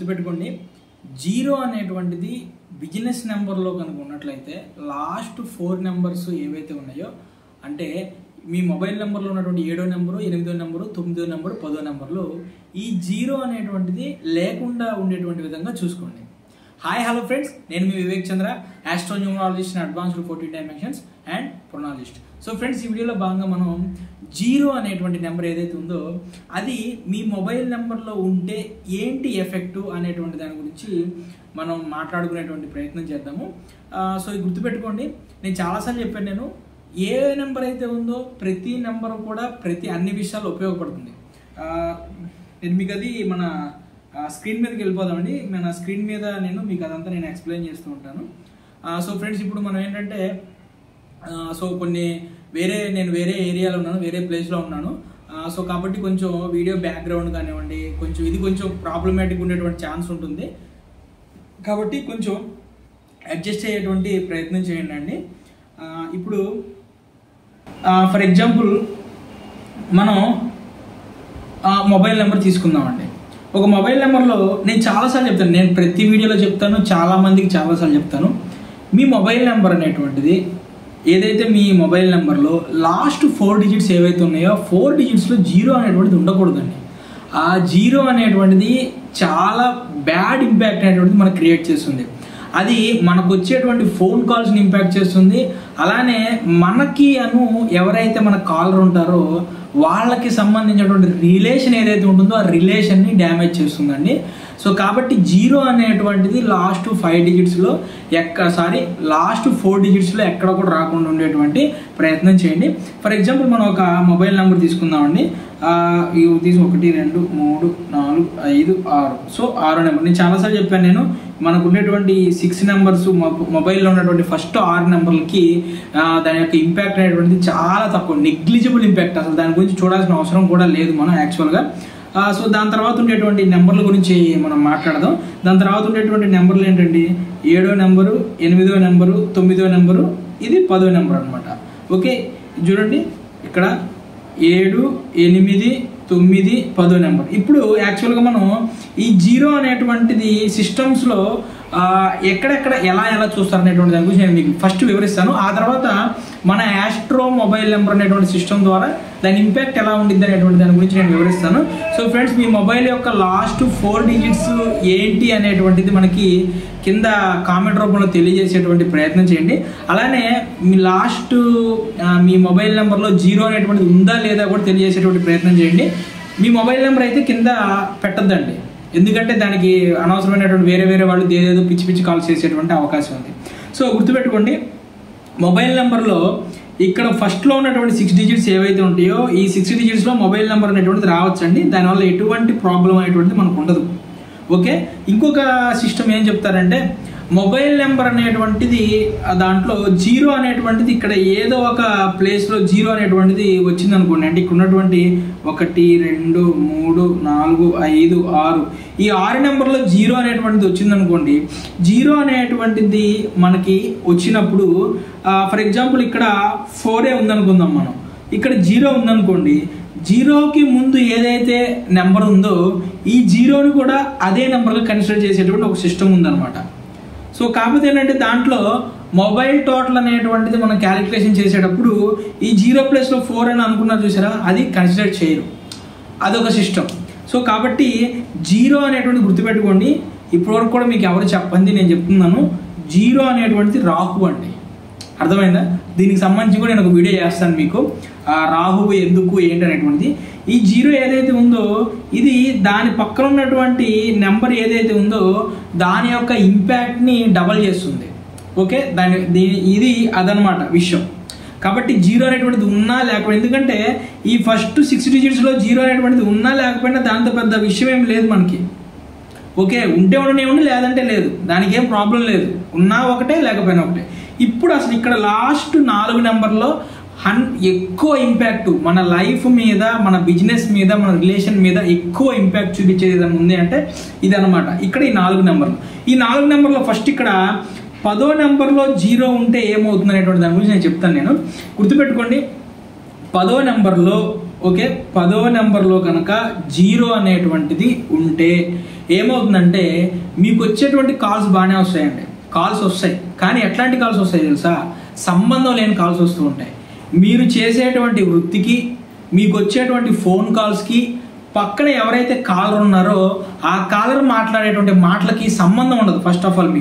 గుర్తుపెట్టుకోండి, జీరో అనేటువంటిది బిజినెస్ నెంబర్లో కనుక ఉన్నట్లయితే లాస్ట్ 4 నెంబర్స్ ఏవైతే ఉన్నాయో, అంటే మీ మొబైల్ నెంబర్లో ఉన్నటువంటి 7వ నెంబరు, 8వ నెంబరు, 9వ నెంబరు, 10వ నెంబర్లో ఈ జీరో అనేటువంటిది లేకుండా ఉండేటువంటి విధంగా చూసుకోండి. హాయ్ హలో ఫ్రెండ్స్, నేను మీ Vivek Chandra, astronumerologist and advanced 14 dimensions and pronologist. So friends, ఈ వీడియోలో భాగంగా మనం జీరో అనేటువంటి నెంబర్ ఏదైతే ఉందో అది మీ మొబైల్ నెంబర్లో ఉంటే ఏంటి ఎఫెక్టు అనేటువంటి దాని గురించి మనం మాట్లాడుకునేటువంటి ప్రయత్నం చేద్దాము. సో ఇది గుర్తుపెట్టుకోండి, నేను చాలాసార్లు చెప్పాను, నేను ఏ నెంబర్ అయితే ఉందో ప్రతి నెంబర్ కూడా అన్ని విషయాలు ఉపయోగపడుతుంది. నేను మీకు అది మన స్క్రీన్ మీదకి వెళ్ళిపోదామండి. మన స్క్రీన్ మీద మీకు అదంతా నేను ఎక్స్ప్లెయిన్ చేస్తూ ఉంటాను. సో ఫ్రెండ్స్, ఇప్పుడు మనం ఏంటంటే సో నేను వేరే ఏరియాలో ఉన్నాను, వేరే ప్లేస్లో ఉన్నాను. సో కాబట్టి కొంచెం వీడియో బ్యాక్గ్రౌండ్ కానివ్వండి, ఇది కొంచెం ప్రాబ్లమాటిక్ ఉండేటువంటి ఛాన్స్ ఉంటుంది. కాబట్టి కొంచెం అడ్జస్ట్ అయ్యేటువంటి ప్రయత్నం చేయండి అండి. ఇప్పుడు ఫర్ ఎగ్జాంపుల్ మనం మొబైల్ నెంబర్ తీసుకుందామండి. ఒక మొబైల్ నెంబర్లో నేను చాలాసార్లు చెప్తాను, నేను ప్రతి వీడియోలో చెప్తాను, చాలామందికి చాలాసార్లు చెప్తాను. మీ మొబైల్ నెంబర్ అనేటువంటిది ఏదైతే మీ మొబైల్ నెంబర్లో లాస్ట్ 4 డిజిట్స్ ఏవైతే ఉన్నాయో 4 డిజిట్స్లో జీరో అనేటువంటిది ఉండకూడదండి. ఆ జీరో అనేటువంటిది చాలా బ్యాడ్ ఇంపాక్ట్ అనేటువంటిది మనకు క్రియేట్ చేస్తుంది. అది మనకు వచ్చేటువంటి ఫోన్ కాల్స్ని ఇంపాక్ట్ చేస్తుంది. అలానే మనకి ఎవరైతే మన కాలర్ ఉంటారో వాళ్ళకి సంబంధించినటువంటి రిలేషన్ ఏదైతే ఉంటుందో ఆ రిలేషన్ని డ్యామేజ్ చేస్తుందండి. సో కాబట్టి జీరో అనేటువంటిది లాస్ట్ 5 డిజిట్స్లో లాస్ట్ 4 డిజిట్స్లో ఎక్కడ కూడా రాకుండా ఉండేటువంటి ప్రయత్నం చేయండి. ఫర్ ఎగ్జాంపుల్ మనం ఒక మొబైల్ నెంబర్ తీసుకుందామండి. ఇవి 1 2 3 4 5 6. సో 6వ నెంబర్ నేను చాలాసార్లు చెప్పాను. మనకు ఉండేటువంటి 6 నెంబర్స్ మొబైల్లో ఉన్నటువంటి ఫస్ట్ 6 నెంబర్లకి దాని యొక్క ఇంపాక్ట్ అనేటువంటిది చాలా తక్కువ, నెగ్లిజిబుల్ ఇంపాక్ట్. అసలు దాని గురించి చూడాల్సిన అవసరం కూడా లేదు మనం యాక్చువల్గా. సో దాని తర్వాత ఉండేటువంటి నెంబర్ల గురించి మనం మాట్లాడదాం. దాని తర్వాత ఉండేటువంటి నెంబర్లు ఏంటండి, 7వ నెంబరు, 8వ నెంబరు, 9వ నెంబరు, ఇది 10వ నెంబర్ అనమాట. ఓకే, చూడండి ఇక్కడ 7, 8, 9, 10వ నెంబర్. ఇప్పుడు యాక్చువల్గా మనం ఈ జీరో అనేటువంటిది సిస్టమ్స్లో ఎక్కడెక్కడ ఎలా చూస్తారు అనేటువంటి దాని గురించి నేను మీకు ఫస్ట్ వివరిస్తాను. ఆ తర్వాత మన ఆస్ట్రో మొబైల్ నెంబర్ అనేటువంటి సిస్టమ్ ద్వారా దాని ఇంపాక్ట్ ఎలా ఉండిద్ది అనేటువంటి దాని గురించి నేను వివరిస్తాను. సో ఫ్రెండ్స్, మీ మొబైల్ యొక్క లాస్ట్ 4 డిజిట్స్ ఏంటి అనేటువంటిది మనకి కింద కామెంట్ రూపంలో తెలియజేసేటువంటి ప్రయత్నం చేయండి. అలానే మీ మొబైల్ నెంబర్లో జీరో అనేటువంటిది ఉందా లేదా కూడా తెలియజేసేటువంటి ప్రయత్నం చేయండి. మీ మొబైల్ నెంబర్ అయితే కింద పెట్టద్దండి, ఎందుకంటే దానికి అనవసరమైనటువంటి వేరే వాళ్ళు ఏదేదో పిచ్చి కాల్స్ చేసేటువంటి అవకాశం ఉంది. సో గుర్తుపెట్టుకోండి, మొబైల్ నెంబర్లో ఇక్కడ ఫస్ట్లో ఉన్నటువంటి 6 డిజిట్స్ ఏవైతే ఉంటాయో ఈ 6 డిజిట్స్లో మొబైల్ నెంబర్ అనేటువంటిది రావచ్చండి. దానివల్ల ఎటువంటి ప్రాబ్లం అనేటువంటిది మనకు ఉండదు. ఓకే, ఇంకొక సిస్టమ్ ఏం చెప్తారంటే మొబైల్ నెంబర్ అనేటువంటిది దాంట్లో జీరో అనేటువంటిది ఇక్కడ ఏదో ఒక ప్లేస్లో జీరో అనేటువంటిది వచ్చింది అనుకోండి. అంటే ఇక్కడ ఉన్నటువంటి 1 2 3 4 5 6 ఈ 6 నెంబర్లో జీరో అనేటువంటిది వచ్చింది అనుకోండి. జీరో అనేటువంటిది మనకి వచ్చినప్పుడు ఫర్ ఎగ్జాంపుల్ ఇక్కడ 4 ఉందనుకుందాం మనం, ఇక్కడ జీరో ఉందనుకోండి. జీరోకి ముందు ఏదైతే నెంబర్ ఉందో ఈ జీరోని కూడా అదే నెంబర్గా కన్సిడర్ చేసేటువంటి ఒక సిస్టమ్ ఉందన్నమాట. సో కాకపోతే ఏంటంటే దాంట్లో మొబైల్ టోటల్ అనేటువంటిది మనం క్యాలిక్యులేషన్ చేసేటప్పుడు ఈ 0 ప్లేస్లో 4 అని అనుకున్నారు చూసారా, అది కన్సిడర్ చేయరు, అదొక సిస్టమ్. సో కాబట్టి జీరో అనేటువంటి గుర్తుపెట్టుకోండి. ఇప్పటివరకు కూడా మీకు ఎవరు చెప్పండి, నేను చెప్తున్నాను, జీరో అనేటువంటిది రాహు అండి. అర్థమైందా? దీనికి సంబంధించి కూడా నేను ఒక వీడియో చేస్తాను మీకు, రాహువు ఎందుకు ఏంటి అనేటువంటిది. ఈ జీరో ఏదైతే ఉందో ఇది దాని పక్కన ఉన్నటువంటి నెంబర్ ఏదైతే ఉందో దాని యొక్క ఇంపాక్ట్ని డబల్ చేస్తుంది. ఓకే, ఇది అదనమాట విషయం. కాబట్టి జీరో అనేటువంటిది ఉన్నా లేకపోయినా, ఎందుకంటే ఈ ఫస్ట్ 6 డిజిట్స్లో జీరో అనేటువంటిది ఉన్నా లేకపోయినా దాంతో పెద్ద విషయం ఏం లేదు మనకి. ఓకే, ఉంటే ఉండనివ్వండి, లేదంటే లేదు, దానికి ఏం ప్రాబ్లం లేదు. ఉన్నా ఒకటే, లేకపోయినా ఒకటే. ఇప్పుడు అసలు ఇక్కడ లాస్ట్ 4 నెంబర్లో ఎక్కువ ఇంపాక్ట్ మన లైఫ్ మీద, మన బిజినెస్ మీద, మన రిలేషన్ మీద ఎక్కువ ఇంపాక్ట్ చూపించేది ఏదైనా ఉంది అంటే ఇదనమాట. ఇక్కడ ఈ 4 నెంబర్లు, ఈ 4 నెంబర్లో ఫస్ట్ ఇక్కడ 10వ నెంబర్లో జీరో ఉంటే ఏమవుతుంది అనేటువంటి దాని గురించి నేను చెప్తాను. నేను గుర్తుపెట్టుకోండి, 10వ నెంబర్లో ఓకే, 10వ నెంబర్లో కనుక 0 అనేటువంటిది ఉంటే ఏమవుతుందంటే మీకు వచ్చేటువంటి కాల్స్ బాగానే వస్తాయండి. కాల్స్ వస్తాయి, కానీ ఎట్లాంటి కాల్స్ వస్తాయి తెలుసా? సంబంధం లేని కాల్స్ వస్తూ ఉంటాయి. మీరు చేసేటువంటి వృత్తికి, మీకు వచ్చేటువంటి ఫోన్ కాల్స్కి, పక్కన ఎవరైతే కాలర్ ఉన్నారో ఆ కాలర్ మాట్లాడేటువంటి మాటలకి సంబంధం ఉండదు. ఫస్ట్ ఆఫ్ ఆల్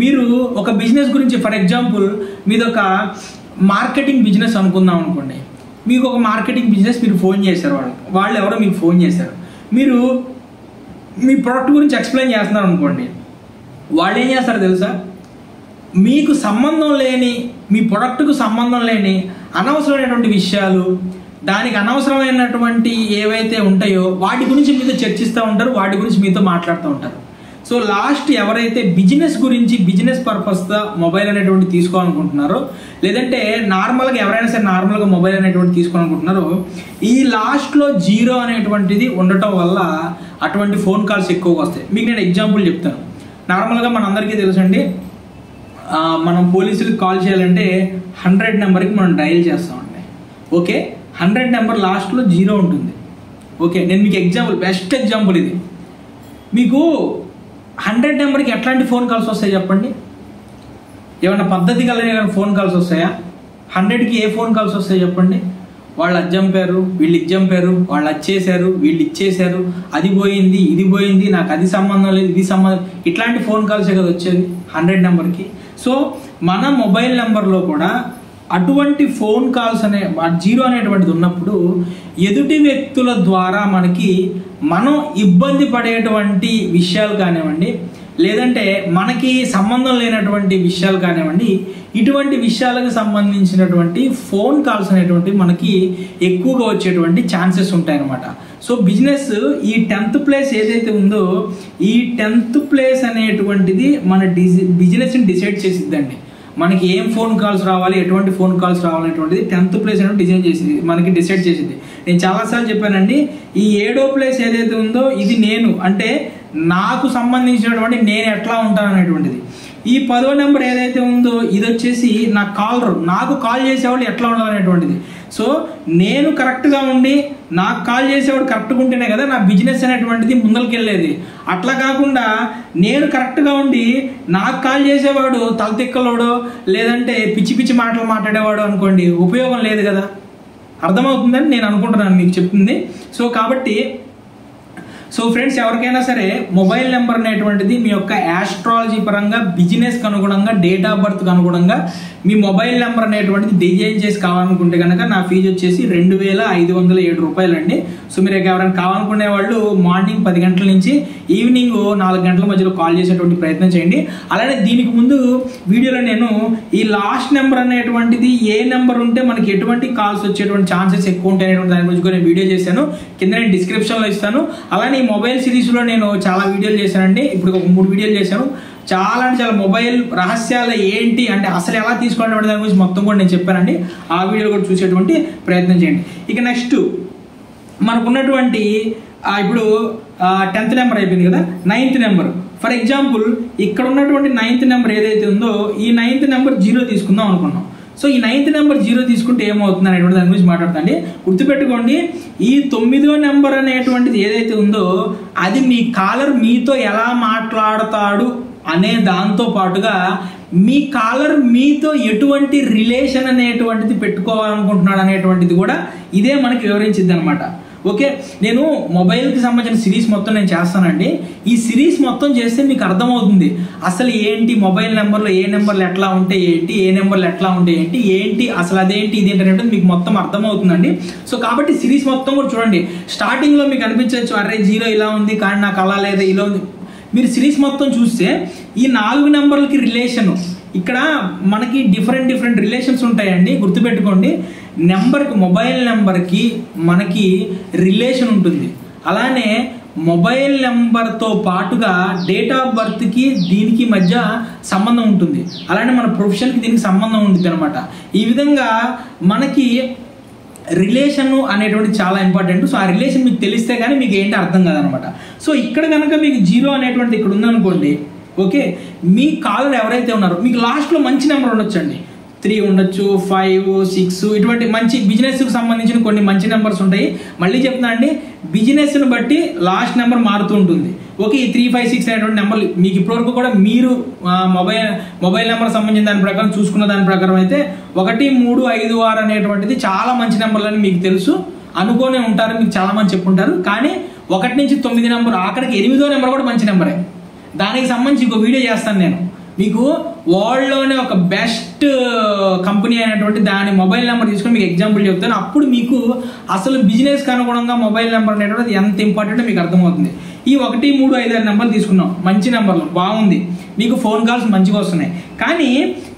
మీరు ఒక బిజినెస్ గురించి, ఫర్ ఎగ్జాంపుల్ మీది ఒక మార్కెటింగ్ బిజినెస్ అనుకుందాం అనుకోండి. మీకు ఒక మార్కెటింగ్ బిజినెస్ మీరు ఫోన్ చేశారు, వాళ్ళు ఎవరో మీకు ఫోన్ చేశారు, మీరు మీ ప్రోడక్ట్ గురించి ఎక్స్ప్లెయిన్ చేస్తున్నారు అనుకోండి. వాళ్ళు ఏం చేస్తారు తెలుసా? మీకు సంబంధం లేని, మీ ప్రొడక్ట్కు సంబంధం లేని అనవసరమైనటువంటి విషయాలు, దానికి అనవసరమైనటువంటి ఏవైతే ఉంటాయో వాటి గురించి మీతో చర్చిస్తూ ఉంటారు, వాటి గురించి మీతో మాట్లాడుతూ ఉంటారు. సో లాస్ట్ ఎవరైతే బిజినెస్ గురించి, బిజినెస్ పర్పస్గా మొబైల్ అనేటువంటి తీసుకోవాలనుకుంటున్నారో, లేదంటే నార్మల్గా ఎవరైనా సరే నార్మల్గా మొబైల్ అనేటువంటి తీసుకోవాలనుకుంటున్నారో, ఈ లాస్ట్లో 0 అనేటువంటిది ఉండటం వల్ల అటువంటి ఫోన్ కాల్స్ ఎక్కువగా వస్తాయి. మీకు నేను ఎగ్జాంపుల్ చెప్తాను. నార్మల్గా మనందరికీ తెలుసండి, మనం పోలీసులకు కాల్ చేయాలంటే 100 నెంబర్కి మనం డయల్ చేస్తామండి. ఓకే, 100 నెంబర్ లాస్ట్లో 0 ఉంటుంది. ఓకే, నేను మీకు ఎగ్జాంపుల్, బెస్ట్ ఎగ్జాంపుల్ ఇది. మీకు 100 నెంబర్కి ఎట్లాంటి ఫోన్ కాల్స్ వస్తాయి చెప్పండి? ఏమన్నా పద్ధతి కలిగిన ఫోన్ కాల్స్ వస్తాయా? 100కి ఏ ఫోన్ కాల్స్ వస్తాయి చెప్పండి? వాళ్ళు అది చంపారు, వీళ్ళు ఇది చంపారు, వాళ్ళు వచ్చేసారు, వీళ్ళు ఇచ్చేసారు, అది పోయింది, ఇది పోయింది, నాకు అది సంబంధం లేదు, ఇది సంబంధం, ఇట్లాంటి ఫోన్ కాల్సే కదా వచ్చేది 100 నెంబర్కి. సో మన మొబైల్ నెంబర్లో కూడా అటువంటి ఫోన్ కాల్స్ 0 అనేటువంటిది ఉన్నప్పుడు ఎదుటి వ్యక్తుల ద్వారా మనం ఇబ్బంది పడేటువంటి విషయాలు కానివ్వండి, లేదంటే మనకి సంబంధం లేనటువంటి విషయాలు కానివ్వండి, ఇటువంటి విషయాలకు సంబంధించినటువంటి ఫోన్ కాల్స్ అనేటువంటివి మనకి ఎక్కువగా వచ్చేటువంటి ఛాన్సెస్ ఉంటాయన్నమాట. సో బిజినెస్ ఈ 10th ప్లేస్ ఏదైతే ఉందో, ఈ 10th ప్లేస్ అనేటువంటిది మన బిజినెస్ని డిసైడ్ చేసిద్దండి. మనకి ఏం ఫోన్ కాల్స్ రావాలి, ఎటువంటి ఫోన్ కాల్స్ రావాలనేటువంటిది 10th ప్లేస్ అనేది డిజైన్ చేసింది, మనకి డిసైడ్ చేసింది. నేను చాలాసార్లు చెప్పానండి, ఈ 7వ ప్లేస్ ఏదైతే ఉందో ఇది నేను, అంటే నాకు సంబంధించినటువంటి నేను ఎట్లా ఉంటాను అనేటువంటిది. ఈ 10వ నెంబర్ ఏదైతే ఉందో ఇది వచ్చేసి నా కాలర్, నాకు కాల్ చేసేవాళ్ళు ఎట్లా ఉండాలనేటువంటిది. సో నేను కరెక్ట్గా ఉండి నాకు కాల్ చేసేవాడు కరెక్ట్గా ఉంటేనే కదా నా బిజినెస్ అనేటువంటిది ముందరికి వెళ్ళేది. అట్లా కాకుండా నేను కరెక్ట్గా ఉండి నాకు కాల్ చేసేవాడు తలతిక్కలోడో, లేదంటే పిచ్చి పిచ్చి మాటలు మాట్లాడేవాడు అనుకోండి, ఉపయోగం లేదు కదా. అర్థమవుతుందని నేను అనుకుంటున్నాను మీకు చెప్తుంది. సో కాబట్టి ఫ్రెండ్స్, ఎవరికైనా సరే మొబైల్ నెంబర్ అనేటువంటిది మీ యొక్క యాస్ట్రాలజీ పరంగా, బిజినెస్కి అనుగుణంగా, డేట్ ఆఫ్ బర్త్కి అనుగుణంగా మీ మొబైల్ నెంబర్ అనేటువంటిది డిజైన్ చేసి కావాలనుకుంటే కనుక నా ఫీజు వచ్చేసి 2507 రూపాయలు అండి. సో మీరు ఎవరైనా కావాలనుకునే వాళ్ళు మార్నింగ్ 10 గంటల నుంచి ఈవినింగ్ 4 గంటల మధ్యలో కాల్ చేసేటువంటి ప్రయత్నం చేయండి. అలానే దీనికి ముందు వీడియోలో నేను ఈ లాస్ట్ నెంబర్ అనేటువంటిది ఏ నెంబర్ ఉంటే మనకి ఎటువంటి కాల్స్ వచ్చేటువంటి ఛాన్సెస్ ఎక్కువ ఉంటాయి అనేటువంటి దాని గురించి నేను వీడియో చేశాను, కింద నేను డిస్క్రిప్షన్లో ఇస్తాను. అలానే ఈ మొబైల్ సిరీస్లో నేను చాలా వీడియోలు చేశానండి, ఇప్పుడు ఒక 3 వీడియోలు చేశాను. చాలా అంటే చాలా మొబైల్ రహస్యాలు ఏంటి అంటే అసలు ఎలా తీసుకోవాలనే దాని గురించి మొత్తం కూడా నేను చెప్పానండి. ఆ వీడియోలు కూడా చూసేటువంటి ప్రయత్నం చేయండి. ఇక నెక్స్ట్ మనకున్నటువంటి ఇప్పుడు 10th నెంబర్ అయిపోయింది కదా, 9th నెంబర్. ఫర్ ఎగ్జాంపుల్ ఇక్కడ ఉన్నటువంటి 9th నెంబర్ ఏదైతే ఉందో ఈ 9th నెంబర్ 0 తీసుకుందాం అనుకున్నాం. సో ఈ 9th నెంబర్ 0 తీసుకుంటే ఏమవుతుంది అనేటువంటి దాని గురించి మాట్లాడుతుంది. గుర్తుపెట్టుకోండి, ఈ 9వ నెంబర్ అనేటువంటిది ఏదైతే ఉందో అది మీ కాలర్ మీతో ఎలా మాట్లాడతాడు అనే దాంతో పాటుగా మీ కాలర్ మీతో ఎటువంటి రిలేషన్ అనేటువంటిది పెట్టుకోవాలనుకుంటున్నాడు అనేటువంటిది కూడా ఇదే మనకి వివరించింది అనమాట. ఓకే, నేను మొబైల్కి సంబంధించిన సిరీస్ మొత్తం నేను చేస్తానండి. ఈ సిరీస్ మొత్తం చేస్తే మీకు అర్థమవుతుంది అసలు ఏంటి మొబైల్ నెంబర్లో ఏ నెంబర్లు ఎట్లా ఉంటే ఏంటి, ఏ నెంబర్లు ఎట్లా ఉంటే ఏంటి అసలు అదేంటి ఇదేంటి అనేది మీకు మొత్తం అర్థమవుతుందండి. సో కాబట్టి సిరీస్ మొత్తం కూడా చూడండి. స్టార్టింగ్లో మీకు అనిపించవచ్చు అరే 0 ఇలా ఉంది కానీ నాకు అలా లేదా ఇలా ఉంది. మీరు సిరీస్ మొత్తం చూస్తే ఈ 4 నెంబర్లకి రిలేషను ఇక్కడ మనకి డిఫరెంట్ రిలేషన్స్ ఉంటాయండి. గుర్తుపెట్టుకోండి, నెంబర్కి మొబైల్ నెంబర్కి మనకి రిలేషన్ ఉంటుంది. అలానే మొబైల్ నెంబర్తో పాటుగా డేట్ ఆఫ్ బర్త్కి దీనికి మధ్య సంబంధం ఉంటుంది. అలానే మన ప్రొఫెషన్కి దీనికి సంబంధం ఉంటుంది అనమాట. ఈ విధంగా మనకి రిలేషన్ అనేటువంటి చాలా ఇంపార్టెంట్. సో ఆ రిలేషన్ మీకు తెలిస్తే కానీ మీకు ఏంటి అర్థం కాదనమాట. సో ఇక్కడ కనుక మీకు 0 అనేటువంటిది ఇక్కడ ఉందనుకోండి, ఓకే, మీ కాలర్ ఎవరైతే ఉన్నారో మీకు లాస్ట్లో మంచి నెంబర్ ఉండొచ్చండి. 3 ఉండొచ్చు, 5, 6 ఇటువంటి మంచి బిజినెస్కి సంబంధించిన కొన్ని మంచి నెంబర్స్ ఉంటాయి. మళ్ళీ చెప్తున్నా అండి, బిజినెస్ని బట్టి లాస్ట్ నెంబర్ మారుతూ ఉంటుంది. ఓకే, ఈ 3, 5, 6 అనేటువంటి నెంబర్లు మీకు ఇప్పటివరకు కూడా మీరు మొబైల్ నెంబర్ సంబంధించిన దాని ప్రకారం చూసుకున్న దాని ప్రకారం అయితే 1, 3, 5, 6 అనేటువంటిది చాలా మంచి నెంబర్లని మీకు తెలుసు, అనుకోనే ఉంటారు, మీకు చాలా మంది చెప్పుంటారు. కానీ 1 నుంచి 9 నెంబర్, ఆఖరికి 8వ నెంబర్ కూడా మంచి నెంబరే. దానికి సంబంధించి ఇంకో వీడియో చేస్తాను నేను మీకు. వరల్డ్లోనే ఒక బెస్ట్ కంపెనీ అయినటువంటి దాని మొబైల్ నెంబర్ తీసుకొని మీకు ఎగ్జాంపుల్ చెప్తాను. అప్పుడు మీకు అసలు బిజినెస్కి అనుగుణంగా మొబైల్ నెంబర్ అనేటువంటిది ఎంత ఇంపార్టెంట్ మీకు అర్థమవుతుంది. ఈ 1, 3, 5, 6 నెంబర్లు తీసుకున్నాం, మంచి నెంబర్లు, బాగుంది, మీకు ఫోన్ కాల్స్ మంచిగా వస్తున్నాయి. కానీ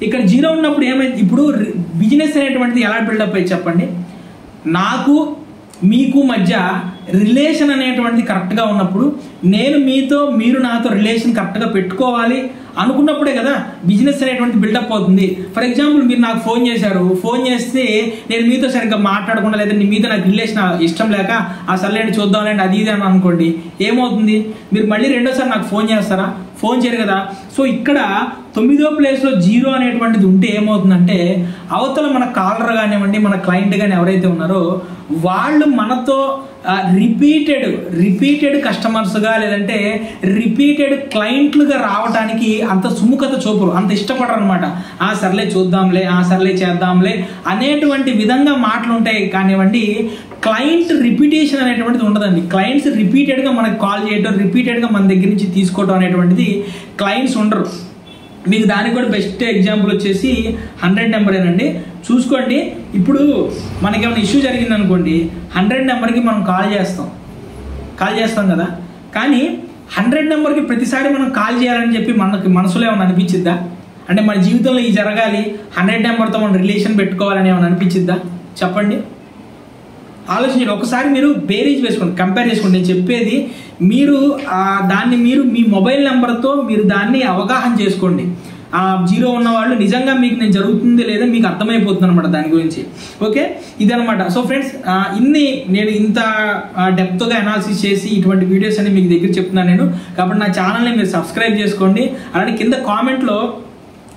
ఇక్కడ 0 ఉన్నప్పుడు ఏమైంది? ఇప్పుడు బిజినెస్ అనేటువంటిది ఎలా బిల్డప్ అయ్యి చెప్పండి. నాకు మీకు మధ్య రిలేషన్ అనేటువంటిది కరెక్ట్గా ఉన్నప్పుడు, నేను మీతో, మీరు నాతో రిలేషన్ కరెక్ట్గా పెట్టుకోవాలి అనుకున్నప్పుడే కదా బిజినెస్ అనేటువంటి బిల్డప్ అవుతుంది. ఫర్ ఎగ్జాంపుల్, మీరు నాకు ఫోన్ చేశారు, ఫోన్ చేస్తే నేను మీతో సరిగ్గా మాట్లాడకుండా, లేదంటే మీతో నాకు రిలేషన్ ఇష్టం లేక సర్లేండి చూద్దాంలేండి అది ఇది అని అనుకోండి, ఏమవుతుంది? మీరు మళ్ళీ రెండోసారి నాకు ఫోన్ చేస్తారా? ఫోన్ చేయరు కదా. సో ఇక్కడ 9వ ప్లేస్లో 0 అనేటువంటిది ఉంటే ఏమవుతుందంటే, అవతల మన కాలర్ కానివ్వండి, మన క్లయింట్ కానీ ఎవరైతే ఉన్నారో వాళ్ళు మనతో రిపీటెడ్ కస్టమర్స్గా, లేదంటే రిపీటెడ్ క్లయింట్లుగా రావడానికి అంత సుముఖత చూపరు, అంత ఇష్టపడరు అనమాట. సర్లే చూద్దాంలే, సర్లే చేద్దాంలే అనేటువంటి విధంగా మాటలు ఉంటాయి కానివ్వండి. క్లయింట్ రిపీటేషన్ అనేటువంటిది ఉండదండి. క్లయింట్స్ రిపీటెడ్గా మనకు కాల్ చేయడం, రిపీటెడ్గా మన దగ్గర నుంచి తీసుకోవడం అనేటువంటిది క్లయింట్స్ ఉండరు. మీకు దానికి కూడా బెస్ట్ ఎగ్జాంపుల్ వచ్చేసి 100 నెంబరేనండి. చూసుకోండి, ఇప్పుడు మనకి ఏమైనా ఇష్యూ జరిగింది అనుకోండి, 100 నెంబర్కి మనం కాల్ చేస్తాం కదా. కానీ 100 నెంబర్కి ప్రతిసారి మనం కాల్ చేయాలని చెప్పి మనకి మనసులో ఏమైనా అనిపించిద్దా? అంటే మన జీవితంలో ఈ జరగాలి, 100 నెంబర్తో మనం రిలేషన్ పెట్టుకోవాలని ఏమైనా అనిపించిద్దా? చెప్పండి, ఆలోచించండి. ఒకసారి మీరు బేరీజ్ వేసుకోండి, కంపేర్ చేసుకోండి. నేను చెప్పేది మీరు దాన్ని మీ మొబైల్ నెంబర్తో మీరు దాన్ని అవగాహన చేసుకోండి. 0 ఉన్న వాళ్ళు నిజంగా మీకు నేను జరుగుతుంది లేదా మీకు అర్థమైపోతుంది అనమాట దాని గురించి. ఓకే, ఇదనమాట. సో ఫ్రెండ్స్, నేను ఇంత డెప్త్గా అనాలిసిస్ చేసి ఇటువంటి వీడియోస్ అని మీకు దగ్గర చెప్తున్నాను నేను. కాబట్టి నా ఛానల్ని మీరు సబ్స్క్రైబ్ చేసుకోండి. అలాగే కింద కామెంట్లో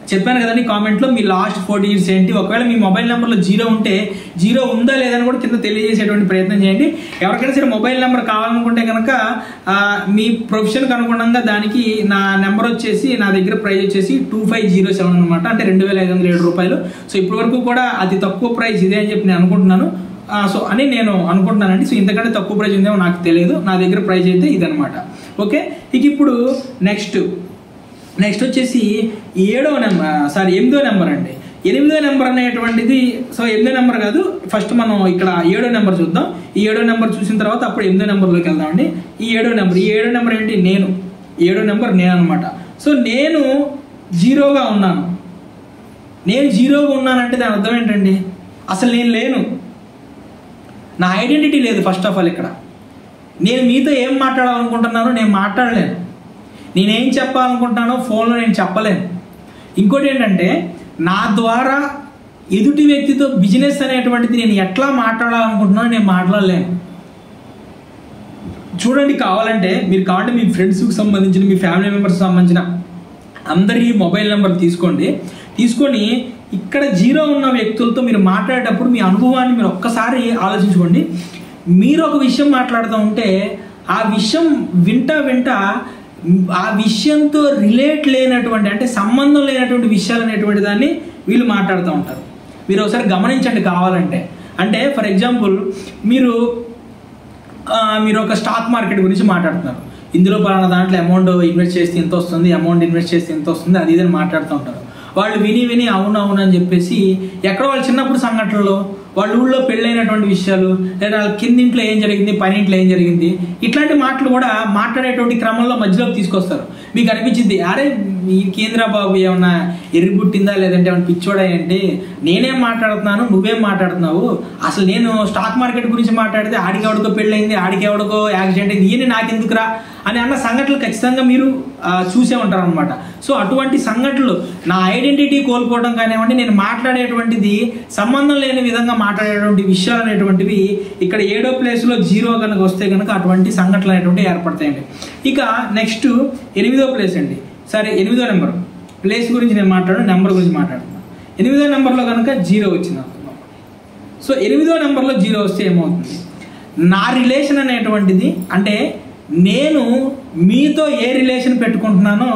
చెప్పాను కదండి, కామెంట్లో మీ లాస్ట్ 4 digits ఏంటి, ఒకవేళ మీ మొబైల్ నెంబర్లో 0 ఉంటే 0 ఉందా లేదని కూడా కింద తెలియజేసేటువంటి ప్రయత్నం చేయండి. ఎవరికైనా సరే మొబైల్ నెంబర్ కావాలనుకుంటే కనుక మీ ప్రొఫెషన్కి అనుగుణంగా దానికి నా నెంబర్ వచ్చేసి, నా దగ్గర ప్రైస్ వచ్చేసి 2507 అనమాట, అంటే 2507 రూపాయలు. సో ఇప్పటి వరకు కూడా అతి తక్కువ ప్రైస్ ఇదే అని చెప్పి నేను అనుకుంటున్నాను. సో అని నేను అనుకుంటున్నానండి. సో ఇంతకంటే తక్కువ ప్రైస్ ఉందేమో నాకు తెలియదు, నా దగ్గర ప్రైస్ అయితే ఇదనమాట. ఓకే, ఇప్పుడు నెక్స్ట్ వచ్చేసి 8వ నెంబర్ అండి. 8వ నెంబర్ అనేటువంటిది, సో 8వ నెంబర్ కాదు, ఫస్ట్ మనం ఇక్కడ 7వ నెంబర్ చూద్దాం. ఈ 7వ నెంబర్ చూసిన తర్వాత అప్పుడు 8వ నెంబర్లోకి వెళ్దామండి. ఈ 7వ నెంబర్ ఏంటి? 7వ నెంబర్ నేను అనమాట. సో నేను 0గా ఉన్నాను. నేను 0గా ఉన్నానంటే దాని అర్థం ఏంటండి? అసలు నేను లేను, నా ఐడెంటిటీ లేదు. ఫస్ట్ ఆఫ్ ఆల్ ఇక్కడ నేను మీతో ఏం మాట్లాడాలనుకుంటున్నానో నేను మాట్లాడలేను, నేనేం చెప్పాలనుకుంటున్నానో ఫోన్లో నేను చెప్పలేను. ఇంకోటి ఏంటంటే, నా ద్వారా ఎదుటి వ్యక్తితో బిజినెస్ అనేటువంటిది నేను ఎట్లా మాట్లాడాలనుకుంటున్నానో నేను మాట్లాడలేను. చూడండి, కావాలంటే మీ ఫ్రెండ్స్కి సంబంధించిన, మీ ఫ్యామిలీ మెంబర్స్కి సంబంధించిన అందరి మొబైల్ నెంబర్ తీసుకొని ఇక్కడ 0 ఉన్న వ్యక్తులతో మీరు మాట్లాడేటప్పుడు మీ అనుభవాన్ని మీరు ఒక్కసారి ఆలోచించుకోండి. మీరు ఒక విషయం మాట్లాడుతూ ఉంటే ఆ విషయం వింటా ఆ విషయంతో రిలేట్ లేనటువంటి, అంటే సంబంధం లేనటువంటి విషయాలు అనేటువంటి దాన్ని వీళ్ళు మాట్లాడుతూ ఉంటారు. మీరు ఒకసారి గమనించండి కావాలంటే. అంటే ఫర్ ఎగ్జాంపుల్, మీరు ఒక స్టాక్ మార్కెట్ గురించి మాట్లాడుతున్నారు. ఇందులో పలానా దాంట్లో అమౌంట్ ఇన్వెస్ట్ చేస్తే ఎంత వస్తుంది, అది ఇదని మాట్లాడుతూ ఉంటారు. వాళ్ళు విని అవును అని చెప్పేసి ఎక్కడ వాళ్ళు చిన్నప్పుడు సంఘటనలు, వాళ్ళ ఊళ్ళో పెళ్ళైనటువంటి విషయాలు, లేదా వాళ్ళ కిందింట్లో ఏం జరిగింది, పనింట్లో ఏం జరిగింది, ఇట్లాంటి మాటలు కూడా మాట్లాడేటువంటి క్రమంలో మధ్యలోకి తీసుకొస్తారు. మీకు అనిపించింది, అరే ఈ కేంద్రబాబు ఏమన్నా ఎర్రిబుట్టిందా, లేదంటే ఏమన్నా పిచ్చోడా ఏంటి, నేనేం మాట్లాడుతున్నాను, నువ్వేం మాట్లాడుతున్నావు, అసలు నేను స్టాక్ మార్కెట్ గురించి మాట్లాడితే ఆడికెవడికో పెళ్ళైంది, ఆడికెవడికో యాక్సిడెంట్ అయింది, ఈయన నాకెందుకురా అని అన్న సంఘటనలు ఖచ్చితంగా మీరు చూసే ఉంటారు అనమాట. సో అటువంటి సంఘటనలు, నా ఐడెంటిటీ కోల్పోవడం కానివ్వండి, నేను మాట్లాడేటువంటిది సంబంధం లేని విధంగా మాట్లాడేటువంటి విషయాలు అనేటువంటివి ఇక్కడ 7వ ప్లేస్లో 0 కనుక వస్తే కనుక అటువంటి సంఘటనలు అనేటువంటివి ఏర్పడతాయండి. ఇక నెక్స్ట్ 8వ ప్లేస్ అండి. సరే, 8వ నెంబర్ ప్లేస్ గురించి నేను నెంబర్ గురించి మాట్లాడుతున్నాను. 8వ నెంబర్లో కనుక 0 వచ్చింది అనుకుందాం. సో 8వ నెంబర్లో 0 వస్తే ఏమవుతుంది? నా రిలేషన్ అనేటువంటిది, అంటే నేను మీతో ఏ రిలేషన్ పెట్టుకుంటున్నానో,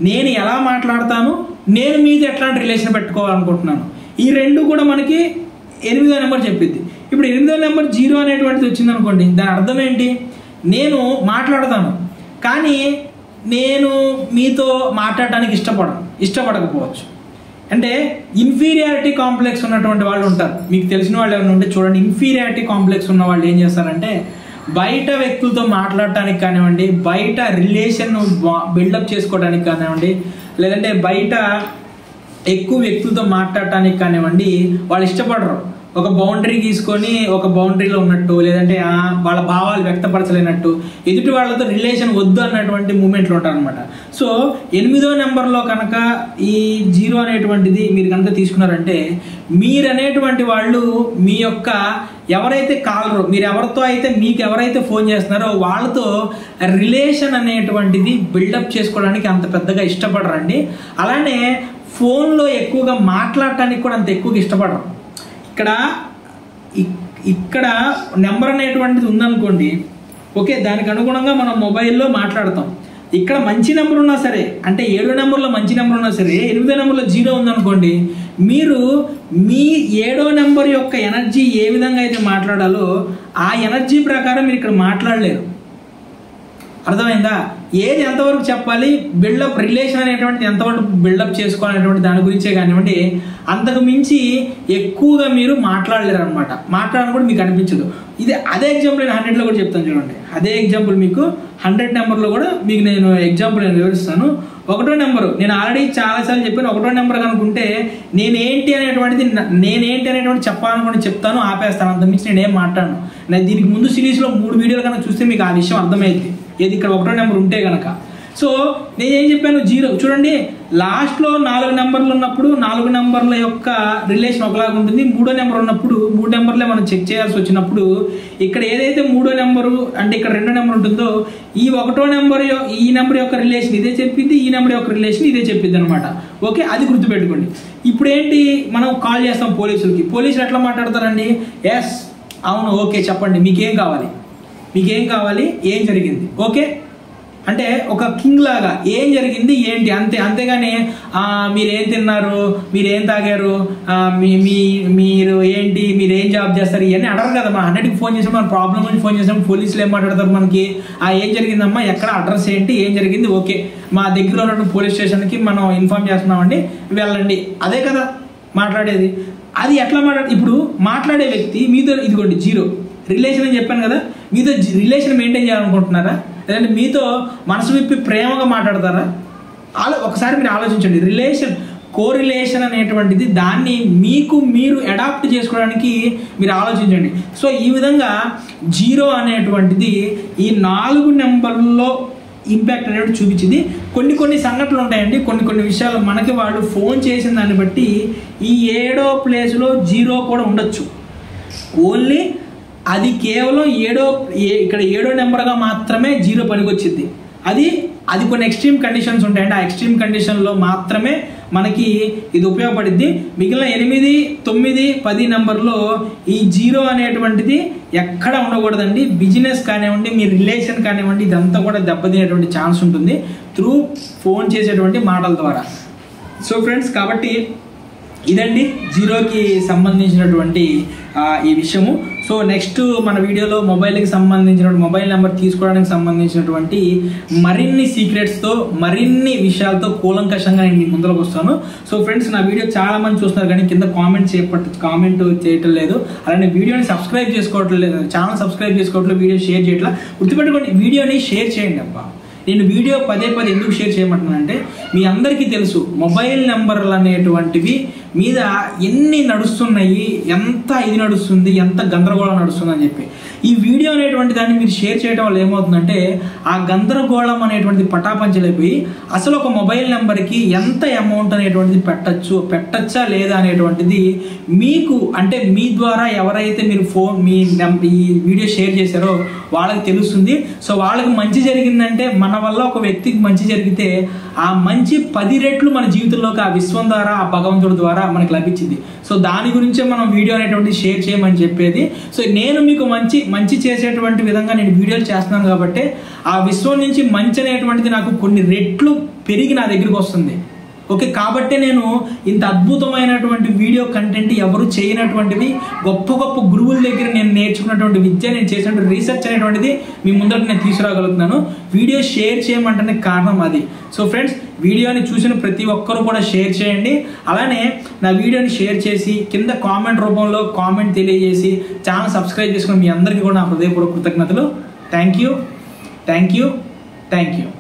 నేను ఎలా మాట్లాడతాను, నేను మీతో ఎట్లాంటి రిలేషన్ పెట్టుకోవాలనుకుంటున్నాను, ఈ రెండు కూడా మనకి 8వ నెంబర్ చెప్పిద్ది. ఇప్పుడు 8వ నెంబర్ 0 అనేటువంటిది వచ్చింది అనుకోండి, దాని అర్థం ఏంటి? నేను మాట్లాడతాను, కానీ నేను మీతో మాట్లాడటానికి ఇష్టపడకపోవచ్చు. అంటే ఇన్ఫీరియారిటీ కాంప్లెక్స్ ఉన్నటువంటి వాళ్ళు ఉంటారు, మీకు తెలిసిన వాళ్ళు ఎవరైనా ఉంటే చూడండి. ఇన్ఫీరియారిటీ కాంప్లెక్స్ ఉన్న వాళ్ళు ఏం చేస్తారంటే, బయట వ్యక్తులతో మాట్లాడటానికి కానివ్వండి, బయట రిలేషన్ బిల్డప్ చేసుకోవడానికి కానివ్వండి, లేదంటే బయట ఎక్కువ వ్యక్తులతో మాట్లాడటానికి కానివ్వండి, వాళ్ళు ఇష్టపడరు. ఒక బౌండరీ తీసుకొని ఒక బౌండరీలో ఉన్నట్టు, లేదంటే వాళ్ళ భావాలు వ్యక్తపరచలేనట్టు, ఎదుటి వాళ్ళతో రిలేషన్ వద్దు అన్నటువంటి మూమెంట్లు ఉంటారు అనమాట. సో 8వ నెంబర్లో కనుక ఈ 0 అనేటువంటిది మీరు కనుక తీసుకున్నారంటే, మీరనేటువంటి వాళ్ళు మీ యొక్క ఎవరైతే కాలరో, మీరు ఎవరితో అయితే మీకు ఎవరైతే ఫోన్ చేస్తున్నారో వాళ్ళతో రిలేషన్ అనేటువంటిది బిల్డప్ చేసుకోవడానికి అంత పెద్దగా ఇష్టపడరండి. అలానే ఫోన్లో ఎక్కువగా మాట్లాడటానికి కూడా అంత ఎక్కువగా ఇష్టపడరు. ఇక్కడ నెంబర్ అనేటువంటిది ఉందనుకోండి, ఓకే, దానికి అనుగుణంగా మనం మొబైల్లో మాట్లాడతాం. ఇక్కడ మంచి నెంబర్ ఉన్నా సరే, అంటే 7వ నెంబర్లో మంచి నెంబర్ ఉన్నా సరే, 8వ నెంబర్లో 0 ఉందనుకోండి, మీరు మీ 7వ నెంబర్ యొక్క ఎనర్జీ ఏ విధంగా అయితే మాట్లాడాలో ఆ ఎనర్జీ ప్రకారం మీరు ఇక్కడ మాట్లాడలేరు. అర్థమైందా? ఏది ఎంతవరకు చెప్పాలి, బిల్డప్ రిలేషన్ అనేటువంటిది ఎంతవరకు బిల్డప్ చేసుకోవాలనేటువంటి దాని గురించే కానివ్వండి, అంతకు మించి ఎక్కువగా మీరు మాట్లాడలేరు అనమాట. మాట్లాడడం కూడా మీకు అనిపించదు. అదే ఎగ్జాంపుల్ నేను 100లో కూడా చెప్తాను చూడండి. అదే ఎగ్జాంపుల్ మీకు 100 నెంబర్లో కూడా మీకు నేను ఎగ్జాంపుల్ వివరిస్తాను. 1వ నెంబరు నేను ఆల్రెడీ చాలాసార్లు చెప్పాను. 1వ నెంబర్ కనుకుంటే నేనేంటి అనేటువంటి చెప్పాలనుకుంటే చెప్తాను, ఆపేస్తాను, అంతమించి నేనేం మాట్లాడను. నేను దీనికి ముందు సిరీస్లో 3 వీడియోలు కనుక చూస్తే మీకు ఆ విషయం అర్థమైంది, ఏది ఇక్కడ 1వ నెంబర్ ఉంటే కనుక. సో నేనేం చెప్పాను, 0 చూడండి. లాస్ట్లో 4 నెంబర్లు ఉన్నప్పుడు 4 నెంబర్ల యొక్క రిలేషన్ ఒకలాగా ఉంటుంది. 3వ నెంబర్ ఉన్నప్పుడు 3 నెంబర్లే మనం చెక్ చేయాల్సి వచ్చినప్పుడు, ఇక్కడ ఏదైతే 3వ నెంబరు అంటే ఇక్కడ 2వ నెంబర్ ఉంటుందో, ఈ 1వ నెంబర్ ఈ నెంబర్ యొక్క రిలేషన్ ఇదే చెప్పిద్ది, ఈ నెంబర్ యొక్క రిలేషన్ ఇదే చెప్పిద్ది అనమాట. ఓకే, అది గుర్తుపెట్టుకోండి. ఇప్పుడు ఏంటి, మనం కాల్ చేస్తాం పోలీసులకి. పోలీసులు ఎట్లా మాట్లాడతారండి? ఎస్, అవును, ఓకే, చెప్పండి, మీకేం కావాలి, ఏం జరిగింది, ఓకే అంటే ఒక కింగ్ లాగా ఏం జరిగింది ఏంటి అంతే. అంతేగాని మీరేం తిన్నారు, మీరేం తాగారు, మీరు ఏంటి, మీరేం జాబ్ చేస్తారు, ఇవన్నీ అడగరు కదా. మన 100కి ఫోన్ చేసాం, మన ప్రాబ్లం గురించి ఫోన్ చేసాం, పోలీసులు ఏం మాట్లాడతారు మనకి, ఏం జరిగిందమ్మా, ఎక్కడ అడ్రస్ ఏంటి, ఏం జరిగింది, ఓకే మా దగ్గర ఉన్నటువంటి పోలీస్ స్టేషన్కి మనం ఇన్ఫార్మ్ చేస్తున్నామండి, వెళ్ళండి, అదే కదా మాట్లాడేది. అది ఎట్లా ఇప్పుడు మాట్లాడే వ్యక్తి మీతో, ఇదిగోండి 0 రిలేషన్ అని చెప్పాను కదా, మీతో రిలేషన్ మెయింటైన్ చేయాలనుకుంటున్నారా, లేదంటే మీతో మనసు విప్పి ప్రేమగా మాట్లాడతారా? ఒకసారి మీరు ఆలోచించండి. కోరిలేషన్ అనేటువంటిది దాన్ని మీరు అడాప్ట్ చేసుకోవడానికి మీరు ఆలోచించండి. సో ఈ విధంగా 0 అనేటువంటిది ఈ 4 నెంబర్లో ఇంపాక్ట్ అనేది చూపించింది. కొన్ని సంఘటనలు ఉంటాయండి, కొన్ని విషయాలు మనకి వాళ్ళు ఫోన్ చేసిన దాన్ని బట్టి ఈ 7వ ప్లేస్లో 0 కూడా ఉండొచ్చు. ఓన్లీ అది కేవలం ఇక్కడ 7వ నెంబర్గా మాత్రమే 0 పనికొచ్చింది. అది కొన్ని ఎక్స్ట్రీమ్ కండిషన్స్ ఉంటాయండి. ఆ ఎక్స్ట్రీమ్ కండిషన్లో మాత్రమే మనకి ఇది ఉపయోగపడుద్ది. మిగిలిన 8, 9, 10 నెంబర్లో ఈ 0 అనేటువంటిది ఎక్కడ ఉండకూడదండి. బిజినెస్ కానివ్వండి, మీ రిలేషన్ కానివ్వండి, ఇదంతా కూడా దెబ్బతినేటువంటి ఛాన్స్ ఉంటుంది త్రూ ఫోన్ చేసేటువంటి మాటల ద్వారా. సో ఫ్రెండ్స్, కాబట్టి ఇదండి 0కి సంబంధించినటువంటి ఈ విషయము. సో నెక్స్ట్ మన వీడియోలో మొబైల్కి సంబంధించినటువంటి మొబైల్ నెంబర్ తీసుకోవడానికి సంబంధించినటువంటి మరిన్ని సీక్రెట్స్తో, మరిన్ని విషయాలతో కూలంకషంగా నేను మీ ముందరకు వస్తాను. సో ఫ్రెండ్స్, నా వీడియో చాలా మంది చూస్తున్నారు కానీ కింద కామెంట్ చేయటం లేదు. అలానే వీడియోని సబ్స్క్రైబ్ చేసుకోవట్లేదు, ఛానల్ సబ్స్క్రైబ్ చేసుకోవట్లేదు, వీడియో షేర్ చేయట్లా. గుర్తుపెట్టుకోండి, వీడియోని షేర్ చేయండి అబ్బా. నేను వీడియో పదే ఎందుకు షేర్ చేయమంటున్నానంటే, మీ అందరికీ తెలుసు మొబైల్ నెంబర్లు అనేటువంటివి మీద ఎన్ని నడుస్తున్నాయి, ఎంత ఇది నడుస్తుంది, ఎంత గందరగోళం నడుస్తుంది అని చెప్పి. ఈ వీడియో అనేటువంటి దాన్ని మీరు షేర్ చేయడం వల్ల ఏమవుతుందంటే, ఆ గందరగోళం అనేటువంటిది పటాపంచలైపోయి అసలు ఒక మొబైల్ నెంబర్కి ఎంత అమౌంట్ అనేటువంటిది పెట్టచ్చా లేదా అనేటువంటిది మీకు, అంటే మీ ద్వారా ఎవరైతే మీరు ఈ వీడియో షేర్ చేశారో వాళ్ళకి తెలుస్తుంది. సో వాళ్ళకి మంచి జరిగిందంటే, మన వల్ల ఒక వ్యక్తికి మంచి జరిగితే ఆ మంచి 10 రెట్లు మన జీవితంలోకి ఆ విశ్వం ద్వారా, ఆ భగవంతుడి ద్వారా ద్వారా మనకు లభించింది. సో దాని గురించే మనం వీడియో అనేటువంటి షేర్ చేయమని చెప్పేది. సో నేను మీకు మంచి చేసేటువంటి విధంగా నేను వీడియోలు చేస్తున్నాను కాబట్టి ఆ విశ్వం నుంచి మంచి అనేటువంటిది నాకు కొన్ని రెట్లు పెరిగి నా దగ్గరికి వస్తుంది. ఓకే, కాబట్టి నేను ఇంత అద్భుతమైనటువంటి వీడియో కంటెంట్ ఎవరు చేయనటువంటివి గొప్ప గొప్ప గురువుల దగ్గర నేను నేర్చుకున్నటువంటి విద్య, నేను చేసినటువంటి రీసెర్చ్ అనేటువంటిది మీ ముందరకు నేను తీసుకురాగలుగుతున్నాను. వీడియో షేర్ చేయమంటే కారణం అది. సో ఫ్రెండ్స్, వీడియోని చూసిన ప్రతి ఒక్కరూ కూడా షేర్ చేయండి. అలానే నా వీడియోని షేర్ చేసి కింద కామెంట్ రూపంలో కామెంట్ తెలియజేసి ఛానల్ సబ్స్క్రైబ్ చేసుకుని మీ అందరికీ కూడా నా హృదయపూర్వక కృతజ్ఞతలు. Thank you.